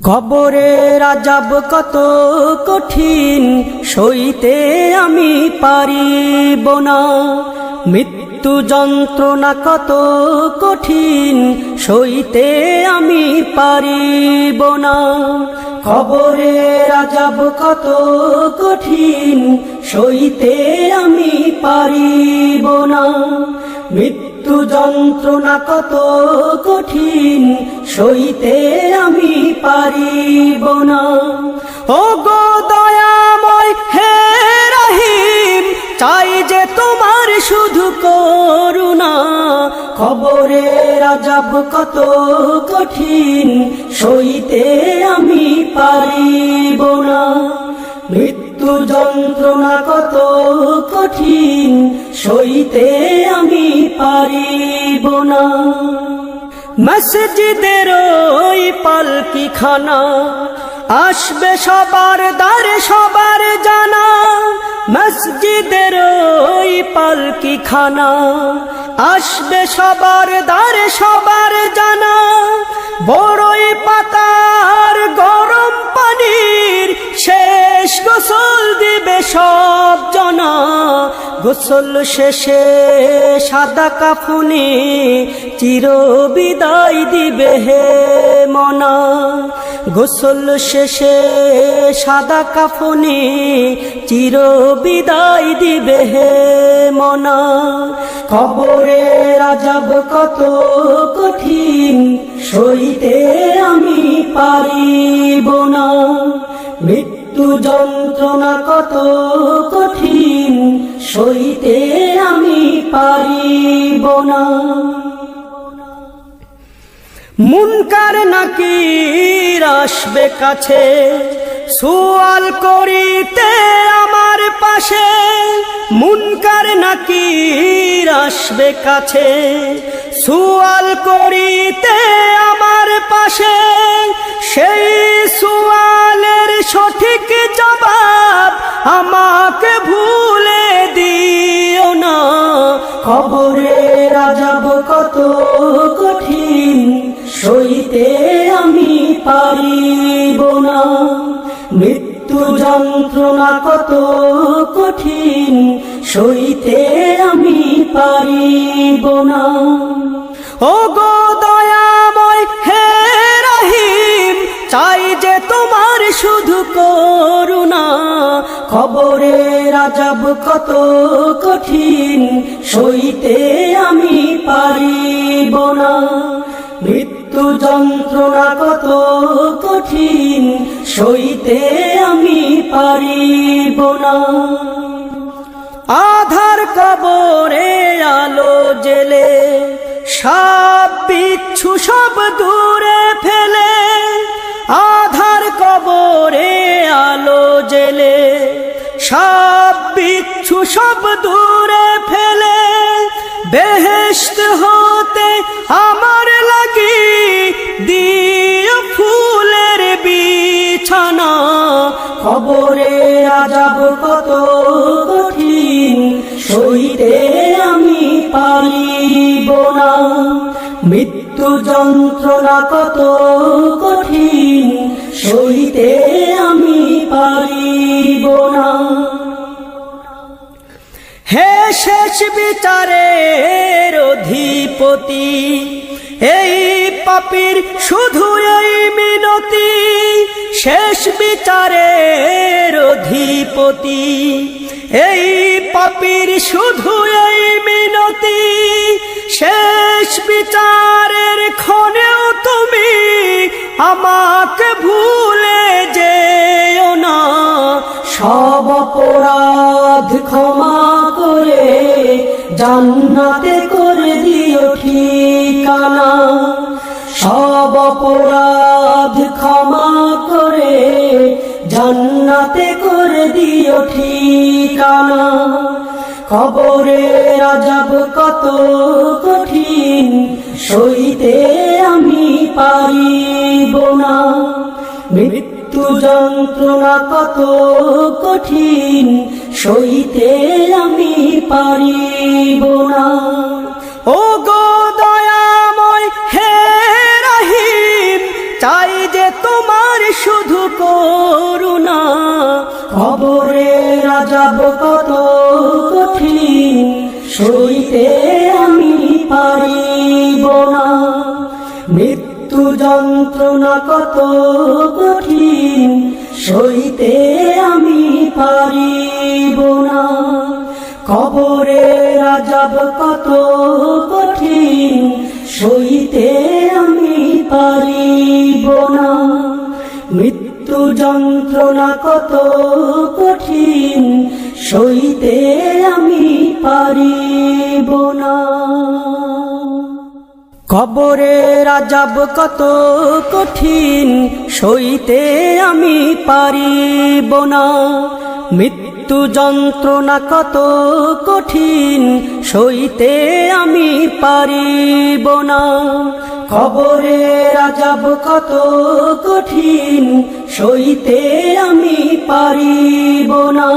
কবরের আযাব কত কঠিন, সইতে আমি পারিব না। মৃত্যু যন্ত্রণা কত কঠিন, সইতে আমি পারিব না। কবরের আযাব কত কঠিন, সইতে আমি পারিব না। মৃত্যু যন্ত্রণা কত কঠিন, সইতে আমি পারিব না। ও গো দয়াময় হে রহিম, চাই যে তোমার শুধু করুণা। কবরের আযাব কত কঠিন, সইতে আমি পারিব না। মৃত্যু যন্ত্রণা কত কঠিন, সইতে আমি পারিব না। মসজিদের ওই পালকিখানা, আসবে সবার দ্বারে সবার জানা। মসজিদের ওই পালকিখানা, আসবে সবার দ্বারে সবার জানা। বড়ই পাতার গরম পানির শেষ গোসল দিবে সব জনা। গোসল শেষে সাদা কাফনে চির বিদায় দিবে হে মনা। গোসল শেষে সাদা কাফনে চির বিদায় দিবে হে মনা। কবরের আযাব কত কঠিন, সইতে আমি পারিব না। মৃত্যু যন্ত্রণা কত কঠিন, সইতে আমি পারিব না। মুনকার নাকির আসবে কাছে, সুয়াল করিতে আমার পাশে। মুনকার নাকির আসবে কাছে, সুয়াল করিতে আমার পাশে। সেই সুয়ালের সঠিক জবাব আমাকে ভুলে দিও না। কবরের আযাব কত কঠিন, সইতে আমি পারিব না। মৃত্যু যন্ত্রণা কত কঠিন, সইতে আমি পারিব না। ও গো দয়াময় হে রহিম, চাই যে তোমার শুধু করুণা। কবরের আযাব কত কঠিন, সইতে আমি পারিব না। মৃত্যু যন্ত্রণা কত কঠিন, সইতে আমি পারিব না। আধার কবরে আলো জেলে, সাপ বিচ্ছু সব দূরে ফেলে। আধার কবরে আলো জেলে, সাপ বিচ্ছু সব দূরে ফেলে। বেহেশত হতে আমার লাগি দিও ফুলের বিছানা। কবরের আযাব কত কঠিন, সইতে আমি পারিব না। মৃত্যু যন্ত্রণা কত কঠিন, সইতে আমি পারিব না। হে শেষ বিচারের অধিপতি, এই পাপীর শুধু এই মিনতি। শেষ বিচারের অধিপতি, এই পাপীর শুধু এই মিনতি। শেষ বিচারের ক্ষণেও তুমি আমাকে ভুলে যেও না। সব অপরাধ ক্ষমা করে জান্নাতে করে দিও ঠিকানা। সব অপরাধ ক্ষমা করে জান্নাতে করে দিও ঠিকানা। কবরের আযাব কত কঠিন, সইতে আমি পারিব না। মৃত্যু যন্ত্রণা কত কঠিন, সইতে আমি পারিব না। ও গো দয়াময় হে রহিম, চাই যে তোমার কবরের আযাব কত কঠিন সইতে আমি পারিব না, মৃত্যু যন্ত্রণা কত কঠিন সইতে আমি পারিব না, কবরের আযাব কত কঠিন সইতে আমি পারিব না, মৃত্যু যন্ত্রণা কত কঠিন সইতে আমি পারিব না। কবরের আযাব কত কঠিন সইতে আমি পারিব না, মৃত্যু যন্ত্রণা কত কঠিন সইতে আমি পারিব না, কবরের আযাব কত কঠিন সইতে আমি পারিব না।